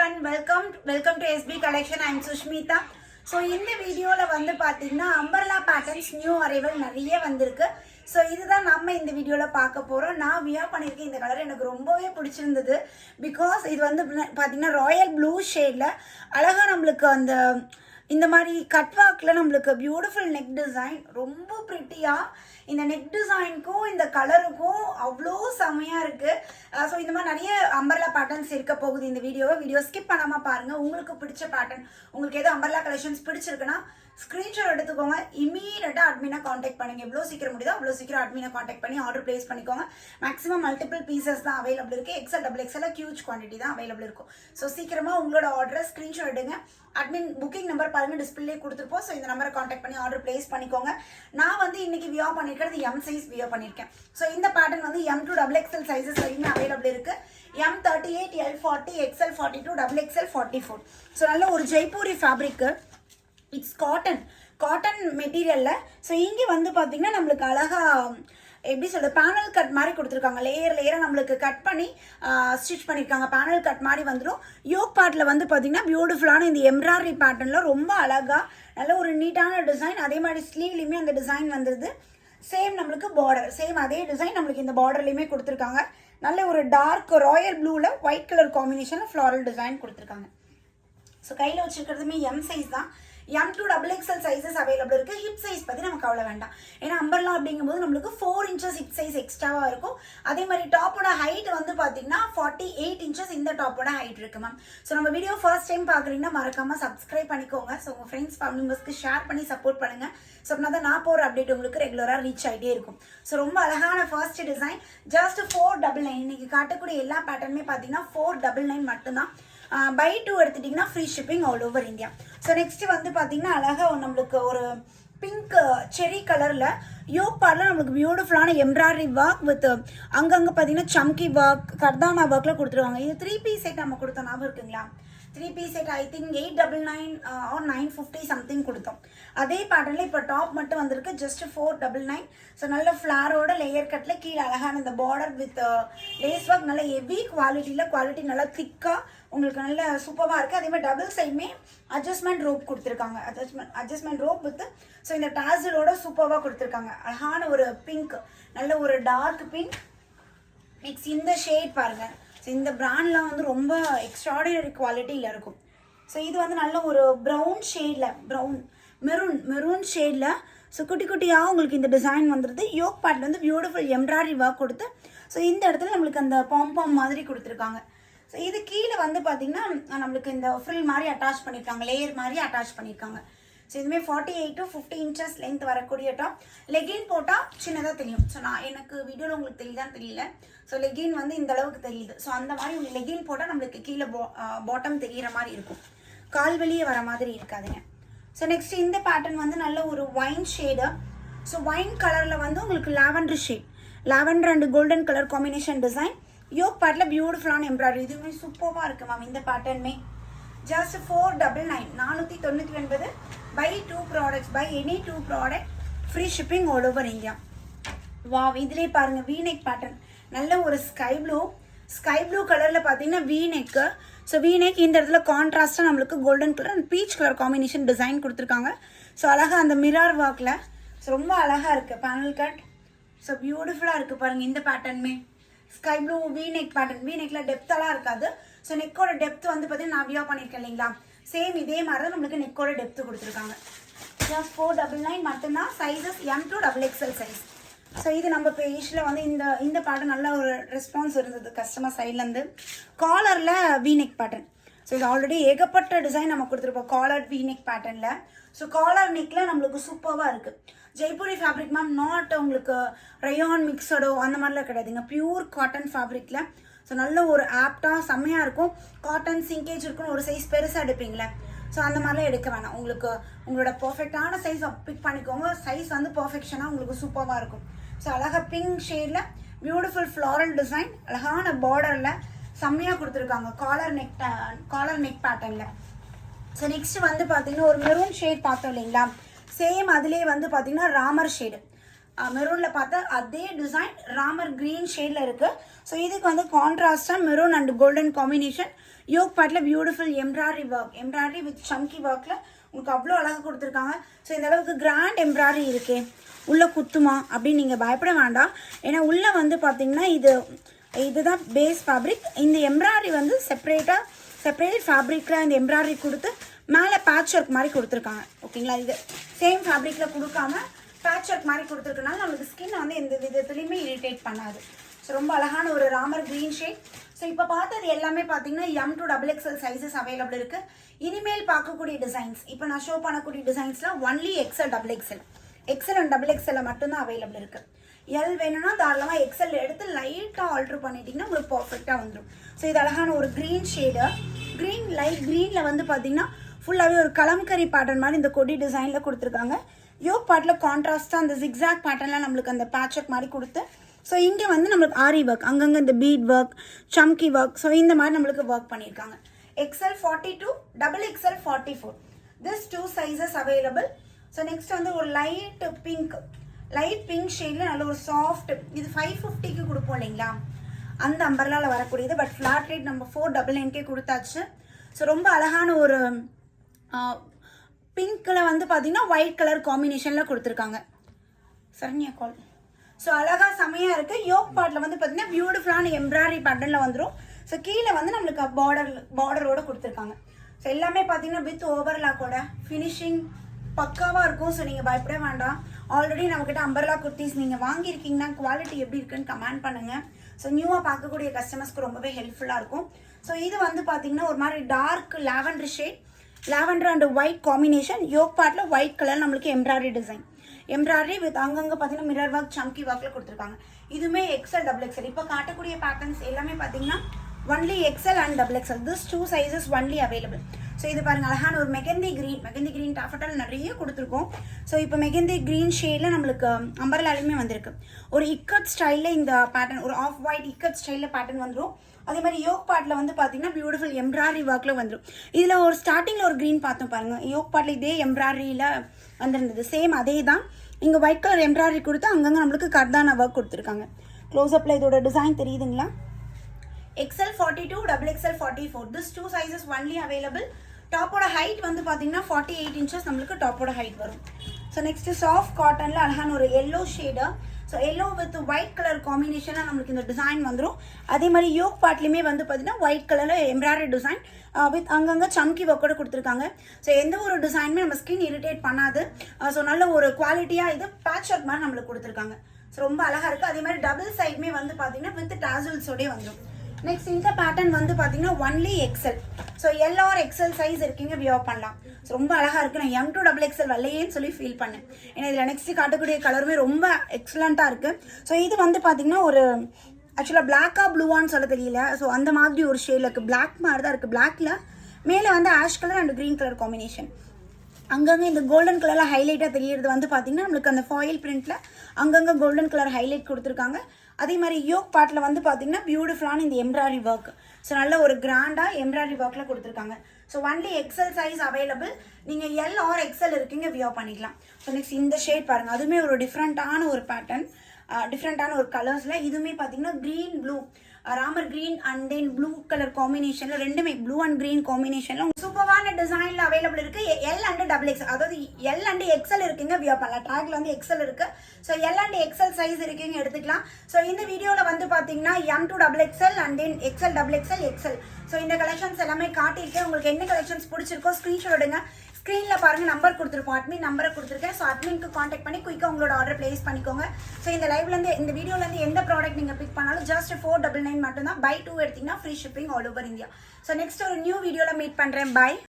everyone, welcome to SB collection. I am Sushmita. So இந்த வீடியோல வந்து பாத்தீங்கன்னா umbrella patterns new arrival நிறைய வந்திருக்கு. ஸோ இதுதான் நம்ம இந்த வீடியோவில் பார்க்க போகிறோம். நான் வியர் பண்ணியிருக்கேன். இந்த கலர் எனக்கு ரொம்பவே பிடிச்சிருந்தது. பிகாஸ் இது வந்து பார்த்தீங்கன்னா ராயல் ப்ளூ ஷேடில் அழகாக நம்மளுக்கு அந்த இந்த மாதிரி கட் ஒர்க்கில் நம்மளுக்கு பியூட்டிஃபுல் நெக் டிசைன் ரொம்ப ப்ரிட்டியாக இந்த நெக் டிசைனுக்கும் இந்த கலருக்கும் அவ்வளோ செம்மையாக இருக்குது. ஸோ இந்த மாதிரி நிறைய அம்பர்லா பேட்டர்ன்ஸ் இருக்க போகுது இந்த வீடியோ ஸ்கிப் பண்ணாமல் பாருங்கள். உங்களுக்கு பிடிச்ச பேட்டர்ன், உங்களுக்கு எதுவும் அம்பர்லா கலெக்ஷன்ஸ் பிடிச்சிருக்குன்னா ஸ்க்ரீன்ஷாட் எடுத்துக்கோங்க. இமீடியட்டாக அட்மினை காண்டாக்ட் பண்ணுங்கள். எவ்வளோ சீக்கிரம் முடியுதோ அவ்வளோ சீக்கிரம் அட்மினை காண்டாக்ட் பண்ணி ஆர்டர் பிளேஸ் பண்ணிக்கோங்க. மேக்ஸிமம் மல்டிபிள் பீசஸ் தான் அவைலபிள் இருக்குது. XL double XL huge quantity தான் அவைலபிள் இருக்கும். ஸோ சீக்கிரமாக உங்களோட ஆர்டரை ஸ்க்ரீன்ஷாட் எடுங்க. அட்மின் புக்கிங் நம்பர் பாருங்கள், டிஸ்பிளே கொடுத்துருப்போம். ஸோ இந்த நம்பரை காண்டாக்ட் பண்ணி ஆர்டர் பிளேஸ் பண்ணிக்கோங்க. நான் வந்து இன்னைக்கு வியர் பண்ணியிருக்கிறது எம் சைஸ் வியர் பண்ணியிருக்கேன். ஸோ இந்த பேட்டர்ன் வந்து M2 டபுள் எக்ஸல் சைஸஸ் வரைக்குமே அவைலபிள் இருக்குது. M38, L40, XL42, double XL 44. So நல்ல ஒரு ஜெய்ப்பூரி ஃபேப்ரிக்கு. இட்ஸ் காட்டன் மெட்டீரியலில். ஸோ இங்கே வந்து பார்த்திங்கன்னா நம்மளுக்கு அழகாக எப்படி சொல்கிறது, பேனல் கட் மாதிரி கொடுத்துருக்காங்க. லேயராக நம்மளுக்கு கட் பண்ணி ஸ்டிச் பண்ணியிருக்காங்க. பேனல் கட் மாதிரி வந்துடும். யோக் பார்ட்டில் வந்து பார்த்திங்கன்னா பியூட்டிஃபுல்லான இந்த எம்ப்ராய்டரி பேட்டர்னில் ரொம்ப அழகாக நல்ல ஒரு நீட்டான டிசைன். அதே மாதிரி ஸ்லீவ்லேயுமே அந்த டிசைன் வந்துடுது. சேம் நம்மளுக்கு பார்டர், சேம் அதே டிசைன் நம்மளுக்கு இந்த பார்டர்லேயுமே கொடுத்துருக்காங்க. நல்ல ஒரு டார்க் ராயல் ப்ளூவில் ஒயிட் கலர் காம்பினேஷனில் ஃப்ளாரல் டிசைன் கொடுத்துருக்காங்க. ஸோ கையில் வச்சுருக்கிறதுமே எம் சைஸ் தான். M2 double XL sizes available இருக்குது. ஹிப் சைஸ் பற்றி நமக்கு அவ்வளோ வேண்டாம். ஏன்னா அம்பர்லா அப்படிங்கும்போது நம்மளுக்கு 4 inches ஹிப் சைஸ் எக்ஸ்ட்ராவாக இருக்கும். அதே மாதிரி டாப்போட ஹைட் வந்து பார்த்தீங்கன்னா 48 inches இந்த டாப்போட ஹைட் இருக்குது மேம். ஸோ நம்ம வீடியோ ஃபர்ஸ்ட் டைம் பார்க்குறீங்கன்னா மறக்காமல் சப்ஸ்கிரைப் பண்ணிக்கோங்க. ஸோ உங்கள் ஃப்ரெண்ட்ஸ் ஃபேமிலி மெம்பர்ஸ்க்கு ஷேர் பண்ணி சப்போர்ட் பண்ணுங்கள். ஸோ அப்படின்னா தான் நான் போகிற அப்டேட் உங்களுக்கு ரெகுலராக ரீச் ஆகிட்டே இருக்கும். ஸோ ரொம்ப அழகான ஃபர்ஸ்ட் டிசைன். ஜஸ்ட் 499. இன்னைக்கு காட்டக்கூடிய எல்லா பேட்டர்னுமே பார்த்தீங்கன்னா 499 மட்டும்தான். பை 2 எடுத்துட்டிங்கன்னா free shipping all over India. So next வந்து பார்த்தீங்கன்னா அழகாக நம்மளுக்கு ஒரு பிங்க் செரி கலரில் யோக் பார்ட்டில் நம்மளுக்கு பியூட்டிஃபுல்லான எம்ப்ராய்டரி ஒர்க் வித் அங்கங்கே பார்த்தீங்கன்னா சம்கி ஒர்க், கர்தானா ஒர்க்கில் கொடுத்துருவாங்க. இது 3 பீஸ் செட் நம்ம கொடுத்தோம், ஞாபகம் இருக்குங்களா? 3 piece set I think 899 or 950 something கொடுத்தோம். அதே பேட்டர்னில் இப்போ டாப் மட்டும் வந்திருக்கு. ஜஸ்ட் 499. ஸோ நல்ல ஃப்ளாரோட லேயர் கட்டில் கீழே அழகான இந்த பார்டர் வித் லேஸ் ஒர்க், நல்ல ஹெவி குவாலிட்டி நல்லா திக்காக உங்களுக்கு நல்ல சூப்பராக இருக்குது. அதே மாதிரி டபுள் சைடுமே அட்ஜஸ்ட்மெண்ட் ரோப் கொடுத்துருக்காங்க. அட்ஜஸ்ட்மெண்ட் ரோப் வித் ஸோ இந்த டாசலோட சூப்பராக கொடுத்துருக்காங்க. அழகான ஒரு பிங்க், நல்ல ஒரு டார்க் பிங்க். நெக்ஸ்ட் இந்த ஷேட் பாருங்கள். ஸோ இந்த பிராண்ட்லாம் வந்து ரொம்ப எக்ஸ்ட்ராடினரி குவாலிட்டியில் இருக்கும். ஸோ இது வந்து நல்ல ஒரு ப்ரௌன் ஷேடில், மெரூன் ஷேடில். ஸோ குட்டியாக உங்களுக்கு இந்த டிசைன் வந்துடுது. யோக் பார்ட்டில் வந்து பியூட்டிஃபுல் எம்ப்ராய்டரி ஒர்க் கொடுத்து ஸோ இந்த இடத்துல நம்மளுக்கு அந்த பாம் மாதிரி கொடுத்துருக்காங்க. ஸோ இது கீழே வந்து பார்த்திங்கன்னா நம்மளுக்கு இந்த ஃப்ரில் மாதிரி அட்டாச் பண்ணியிருக்காங்க, லேயர் மாதிரி அட்டாச் பண்ணியிருக்காங்க. ஸோ இதுவுமே 48 to 50 inches லென்த் வரக்கூடிய டாப். லெகின் போட்டால் சின்னதாக தெரியும். ஸோ எனக்கு வீடியோவில் உங்களுக்கு தெரியுதான்னு தெரியல. ஸோ லெகின் வந்து இந்த அளவுக்கு தெரியுது. ஸோ அந்த மாதிரி உங்களுக்கு லெகின் போட்டால் நம்மளுக்கு கீழே பாட்டம் தெரிகிற மாதிரி இருக்கும், கால் வெளியே வர மாதிரி இருக்காதுங்க. ஸோ நெக்ஸ்ட் இந்த பேட்டர்ன் வந்து நல்ல ஒரு ஒயின் ஷேடு. ஸோ ஒயின் கலரில் வந்து உங்களுக்கு lavender shade, lavender and golden colour combination design. Yoke பார்ட்டில் பியூட்டிஃபுல்லான எம்ப்ராய்டரி. இதுவுமே சூப்பராக இருக்குது மேம். இந்த பேட்டர்னுமே just 499, 499. Buy 2 products, buy any 2 product free shipping all over India. Wow, இதிலே பாருங்கள் வீநெக் பேட்டர்ன். நல்ல ஒரு ஸ்கை ப்ளூ கலரில் பார்த்தீங்கன்னா வீநெக்கு. ஸோ வீநெக் இந்த இடத்துல கான்ட்ராஸ்ட்டாக நம்மளுக்கு golden colour and peach colour combination design கொடுத்துருக்காங்க. ஸோ அழகாக அந்த மிரர் ஒர்க்கில் ஸோ ரொம்ப அழகாக இருக்குது பேனல் கட். ஸோ பியூட்டிஃபுல்லாக இருக்குது பாருங்கள். இந்த பேட்டர்னுமே ஸ்கை ப்ளூ வீநெக் பேட்டர்ன். வீநெக்கில் டெப்த்தெல்லாம் இருக்காது. ஸோ நெக்கோட டெப்த் வந்து பார்த்தீங்கன்னா நான் வியர் பண்ணியிருக்கேன் இல்லைங்களா, சேம் இதே மாதிரி தான் நம்மளுக்கு நெக்கோட டெப்த்து கொடுத்துருக்காங்க. ஜஸ்ட் 499 மட்டும்தான். Sizes M2 double XL size. So இது நம்ம பேஜில் வந்து இந்த பேட்டர்ன் நல்ல ஒரு ரெஸ்பான்ஸ் இருந்தது கஸ்டமர் சைட்லேருந்து. காலரில் வீநெக் பேட்டர்ன். ஸோ இது ஆல்ரெடி ஏகப்பட்ட டிசைன் நம்ம கொடுத்துருப்போம் காலர் வீநெக் பேட்டர்னில். ஸோ காலர் நெக்கில் நம்மளுக்கு சூப்பராக இருக்குது. ஜெய்ப்பூரி ஃபேப்ரிக் மேம், நாட் உங்களுக்கு ரயான் மிக்சடோ அந்த மாதிரிலாம் கிடையாதுங்க. Pure cotton ஃபேப்ரிக்கில். ஸோ நல்ல ஒரு ஆப்டாக செம்மையாக இருக்கும். காட்டன் சிங்கேஜ் இருக்குன்னு ஒரு சைஸ் பெருசாக எடுப்பீங்களே, ஸோ அந்த மாதிரிலாம் எடுக்க வேணாம். உங்களுக்கு உங்களோட பர்ஃபெக்டான சைஸ் பிக் பண்ணிக்கோங்க. சைஸ் வந்து பர்ஃபெக்ஷனாக உங்களுக்கு சூப்பராக இருக்கும். ஸோ அழகாக பிங்க் ஷேடில் பியூட்டிஃபுல் ஃப்ளாரல் டிசைன், அழகான பார்டரில் செம்மையாக கொடுத்துருக்காங்க காலர் நெக் பேட்டர்னில். ஸோ நெக்ஸ்ட் வந்து பார்த்தீங்கன்னா ஒரு மெரூன் ஷேட் பார்த்தோம் இல்லைங்களா, சேம் அதிலே வந்து பார்த்தீங்கன்னா ராமர் ஷேடு. மெரூனில் பார்த்தா அதே டிசைன் ராமர் க்ரீன் ஷேடில் இருக்குது. ஸோ இதுக்கு வந்து கான்ட்ராஸ்டாக maroon and golden combination. Yoke பார்ட்டில் பியூட்டிஃபுல் எம்ப்ராய்டரி வித் சம்கி ஒர்க்கில் உங்களுக்கு அவ்வளோ அழகாக கொடுத்துருக்காங்க. ஸோ இந்த அளவுக்கு கிராண்ட் எம்ப்ராய்டரி இருக்கே, உள்ளே குத்துமா அப்படின்னு நீங்கள் பயப்பட வேண்டாம். ஏன்னா உள்ளே வந்து பார்த்தீங்கன்னா இதுதான் பேஸ் ஃபேப்ரிக். இந்த எம்ப்ராய்டரி வந்து செப்பரேட் ஃபேப்ரிக்கில் இந்த எம்ப்ராய்டரி கொடுத்து மேலே பேட்ச் ஒர்க் மாதிரி கொடுத்துருக்காங்க. ஓகேங்களா, இது சேம் ஃபேப்ரிக்கில் கொடுக்காம பேட்ச் ஒர்க் மாதிரி கொடுத்துருக்கனால நம்மளுக்கு ஸ்கின் வந்து எந்த விதத்துலையுமே இரிட்டேட் பண்ணாது. ஸோ ரொம்ப அழகான ஒரு ராமர் க்ரீன் ஷேட். ஸோ இப்போ பார்த்தது எல்லாமே பார்த்தீங்கன்னா M to XXL sizes available இருக்குது. இனிமேல் பார்க்கக்கூடிய டிசைன்ஸ், இப்போ நான் ஷோ பண்ணக்கூடிய டிசைன்ஸ்லாம் ஒன்லி XL அண்ட் XXL மட்டும்தான் அவைலபிள் இருக்குது. எல் வேணும்னா தாராளமாக XL எடுத்து லைட்டாக ஆல்ட்ரு பண்ணிட்டீங்கன்னா உங்களுக்கு பர்ஃபெக்டாக வந்துடும். ஸோ இது அழகான ஒரு க்ரீன் ஷேடு. லைட் க்ரீனில் வந்து பார்த்தீங்கன்னா ஃபுல்லாகவே ஒரு கலம்கரி பேட்டர்ன் மாதிரி இந்த கொடி டிசைனில் கொடுத்துருக்காங்க. யோக் பார்ட்டில் கான்ட்ராஸ்ட்டாக அந்த ஜிக்ஸாக் பேட்டர்னில் நம்மளுக்கு அந்த பேட்ச் ஒர்க் மாதிரி கொடுத்து, ஸோ இங்கே வந்து நம்மளுக்கு ஆரி ஒர்க், அங்கங்கே இந்த பீட் ஒர்க், சம்கி ஒர்க், ஸோ இந்த மாதிரி நம்மளுக்கு ஒர்க் பண்ணியிருக்காங்க. XL 42, XXL 44. This 2 sizes available. So next வந்து ஒரு லைட் பிங்க் ஷேடில் நல்ல ஒரு சாஃப்ட், இது 550க்கு கொடுப்போம் இல்லைங்களா, அந்த அம்பர்லாவில் வரக்கூடியது. பட் ஃப்ளாட் ரேட் நம்ம 499 கொடுத்தாச்சு. ஸோ ரொம்ப அழகான ஒரு பிங்க்கில் வந்து பார்த்தீங்கன்னா ஒயிட் கலர் காம்பினேஷனில் கொடுத்துருக்காங்க. சரண்யா கால். ஸோ அழகாக செமையாக இருக்குது. யோக் பார்ட்டில் வந்து பார்த்தீங்கன்னா பியூட்டிஃபுல்லான எம்ப்ராய்டரி பேட்டர்னில் வந்துடும். ஸோ கீழே வந்து நம்மளுக்கு பார்டரோடு கொடுத்துருக்காங்க. ஸோ எல்லாமே பார்த்தீங்கன்னா வித் ஓவர்லாக்கோட ஃபினிஷிங் பக்காவாக இருக்கும். ஸோ நீங்கள் பயப்பட வேண்டாம். ஆல்ரெடி நம்மக்கிட்ட அம்பர்லா குர்த்திஸ் நீங்கள் வாங்கியிருக்கீங்கன்னா குவாலிட்டி எப்படி இருக்குன்னு கமெண்ட் பண்ணுங்கள். ஸோ நியூவாக பார்க்கக்கூடிய கஸ்டமர்ஸ்க்கு ரொம்பவே ஹெல்ப்ஃபுல்லாக இருக்கும். ஸோ இது வந்து பார்த்தீங்கன்னா ஒரு மாதிரி dark lavender shade, lavender and white combination. Yoke பார்ட்டில் ஒயிட் கலர் நம்மளுக்கு எம்ப்ராய்டரி டிசைன், எம்ப்ராய்டரி வித் அங்கங்கே பார்த்தீங்கன்னா மிரர் ஒர்க் சம்கி ஒர்க்கில் கொடுத்துருக்காங்க. இதுவுமே XL XXL. இப்போ காட்டக்கூடிய பேட்டர்ன்ஸ் எல்லாமே பார்த்தீங்கன்னா only XL and XXL. This 2 sizes only available. So இது பாருங்கள், அழகான ஒரு மெகந்தி க்ரீன் டாஃபட்டால் நிறைய கொடுத்துருக்கோம். ஸோ இப்போ மெகந்தி க்ரீன் ஷேடில் நம்மளுக்கு அம்பர்லாலுமே வந்திருக்கு. ஒரு இக்கட் ஸ்டைலில் இந்த பேட்டர்ன், ஒரு ஆஃப் ஒயிட் இக்கட் ஸ்டைலில் பேட்டர்ன் வந்துடும். அதே மாதிரி யோக் பார்ட்டில் வந்து பார்த்தீங்கன்னா பியூட்டிஃபுல் எம்ப்ராய்டரி ஒர்க்கில் வந்துடும். இதில் ஒரு ஸ்டார்டிங்கில் ஒரு க்ரீன் பார்த்தோம் பாருங்கள், யோக் பார்ட்டில் இதே எம்ப்ராய்டரியில் வந்துருந்தது. சேம் அதே தான். இங்கே ஒயிட் கலர் எம்ப்ராய்டரி கொடுத்து அங்கங்கே நம்மளுக்கு கர்தானா ஒர்க் கொடுத்துருக்காங்க. க்ளோஸ்அப்பில் இதோட டிசைன் தெரியுதுங்களா? XL 42, XXL 44. This 2 sizes only available. டாப்போட ஹைட் வந்து பார்த்தீங்கன்னா 48 inches நம்மளுக்கு டாப்போட ஹைட் வரும். ஸோ நெக்ஸ்ட்டு சாஃப்ட் காட்டனில் அழகான ஒரு yellow shade. So yellow with white colour காம்பினேஷனாக நம்மளுக்கு இந்த டிசைன் வந்துடும். அதே மாதிரி யோக் பார்ட்லேயுமே வந்து பார்த்தீங்கன்னா ஒயிட் கலரில் எம்ப்ராய்டரி டிசைன் வித் அங்கங்கே சம்கி ஒர்க்கோட கொடுத்துருக்காங்க. ஸோ எந்த ஒரு டிசைனுமே நம்ம ஸ்கின் இரிட்டேட் பண்ணாது. ஸோ நல்ல ஒரு குவாலிட்டியாக இது பேட்ச் ஒர்க் மாதிரி நம்மளுக்கு கொடுத்துருக்காங்க. ஸோ ரொம்ப அழகாக இருக்குது. அதே மாதிரி டபுள் சைடுமே வந்து பார்த்தீங்கன்னா வித் டாசல்ஸோடய வந்துடும். நெக்ஸ்ட் இந்த பேட்டர்ன் வந்து பார்த்தீங்கன்னா only XL. So L or XL size இருக்கீங்க வியர் பண்ணலாம். ஸோ ரொம்ப அழகாக இருக்குது. நான் M to XXL வரலையேன்னு சொல்லி ஃபீல் பண்ணேன். ஏன்னா இதில் நெக்ஸ்ட் காட்டக்கூடிய கலருமே ரொம்ப எக்ஸலண்ட்டாக இருக்குது. ஸோ இது வந்து பார்த்தீங்கன்னா ஒரு ஆக்சுவலாக பிளாக்கா ப்ளூவான்னு சொல்ல தெரியல. ஸோ அந்த மாதிரி ஒரு ஷேடில் இருக்குது. பிளாக் மாதிரி தான் இருக்குது. பிளாக்கில் மேலே வந்து ash colour and green colour combination. அங்கங்கே இந்த கோல்டன் கலரில் ஹைலைட்டாக தெரியுறது வந்து பார்த்தீங்கன்னா நம்மளுக்கு அந்த ஃபாயில் பிரிண்ட்டில் அங்கங்கே கோல்டன் கலர் ஹைலைட் கொடுத்துருக்காங்க. அதே மாதிரி யோக் பார்ட்டில் வந்து பார்த்தீங்கன்னா பியூட்டிஃபுல்லான இந்த எம்ப்ராய்டரி ஒர்க். ஸோ நல்ல ஒரு கிராண்டாக எம்ப்ராய்டரி ஒர்க்கில் கொடுத்துருக்காங்க. So only XL size available. நீங்கள் L or XL இருக்கீங்க வியர் பண்ணிக்கலாம். ஸோ நெக்ஸ்ட் இந்த ஷேட் பாருங்கள், அதுவுமே ஒரு டிஃப்ரெண்ட்டான ஒரு பேட்டர்ன், டிஃப்ரெண்ட்டான ஒரு கலர்ஸில். இதுவுமே பார்த்தீங்கன்னா green blue, Ramar green and then blue colour காம்பினேஷனில், ரெண்டுமே ப்ளூ அண்ட் க்ரீன் காம்பினேஷனில் சூப்பரான டிசைனில் அவைலபிள் இருக்குது. L and XXL, அதாவது L and XL இருக்குங்க வியர் பண்ணலாம். ட்ராக்ல வந்து XL இருக்குது. So L and XL size இருக்கீங்க எடுத்துக்கலாம். ஸோ இந்த வீடியோவில் வந்து பார்த்தீங்கன்னா M to XXL and then XL XXL. So இந்த கலெக்ஷன்ஸ் எல்லாமே காட்டியிருக்கேன். உங்களுக்கு என்ன கலெக்ஷன்ஸ் பிடிச்சிருக்கோ ஸ்க்ரீன்ஷாட் எடுங்க. ஸ்க்ரீனில் பாருங்கள், நம்பர் கொடுத்துருப்போம், அட்மின் நம்பரை கொடுத்துருக்கேன். ஸோ அட்மினுக்கு காண்டாக்ட் பண்ணி குயிக்காக உங்களோட ஆர்டர் ப்ளேஸ் பண்ணிக்கோங்க. ஸோ இந்த லைவ்லேருந்து இந்த வீடியோலேருந்து எந்த ப்ராடக்ட் நீங்கள் பிக் பண்ணாலும் ஜஸ்ட் 499 மட்டும்தான். பை 2 எடுத்தீங்கன்னா free shipping all over India. So next ஒரு நியூ வீடியோவில் மீட் பண்ணுறேன். பை.